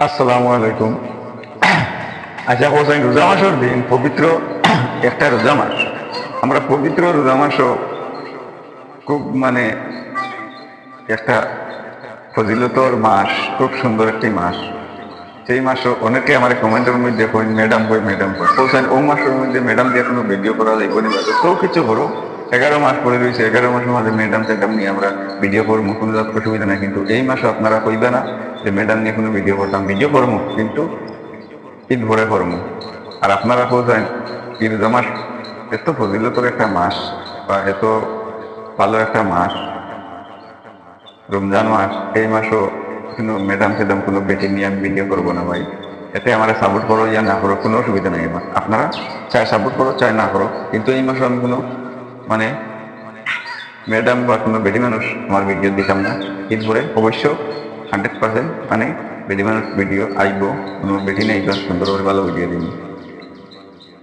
আসসালামু আলাইকুম। আচ্ছা হোসেন, রোজা মাসের দিন পবিত্র একটা রোজা মাস। আমরা পবিত্র রোজা মাসও খুব একটা ফজিলতর মাস, খুব সুন্দর একটি মাস। সেই মাসও অনেকে আমার কমেন্টের মধ্যে কই ম্যাডাম কই ম্যাডাম কই হোসেন, ও মাসের মধ্যে ম্যাডাম দিয়ে কোনো ভিডিও করা যাইব না। তো কিছু করো, 11 মাস পরে রয়েছে, 11 মাসের মাঝে ম্যাডাম ট্যাডাম নিয়ে আমরা ভিডিও করবো, কোনো অসুবিধা নাই। কিন্তু এই মাসে আপনারা কইবে না যে ম্যাডাম নিয়ে কোনো ভিডিও করতাম। ভিডিও করবো, কিন্তু ঈদ ভরে করবো। আর আপনারা বলছেন ঈদ মাস এত ফজিলতর একটা মাস, বা এত ভালো একটা মাস রমজান মাস। এই মাসও কোনো ম্যাডাম ফেডাম কোনো বেটি নিয়ে আমি ভিডিও করবো না ভাই। এতে আমার সাপোর্ট করো ইয়া না করো, কোনো অসুবিধা নেই আমার। আপনারা চাই সাপোর্ট করো চাই না করো, কিন্তু এই মাসে আমি কোনো মানে ম্যাডাম বা কোনো বেটি মানুষ আমার ভিডিও দিতাম না। ঈদ ভরে অবশ্য 100% বেটি মানুষ ভিডিও আইব, কোনো বেটি নেই সুন্দর করে ভালো ভিডিও দিন।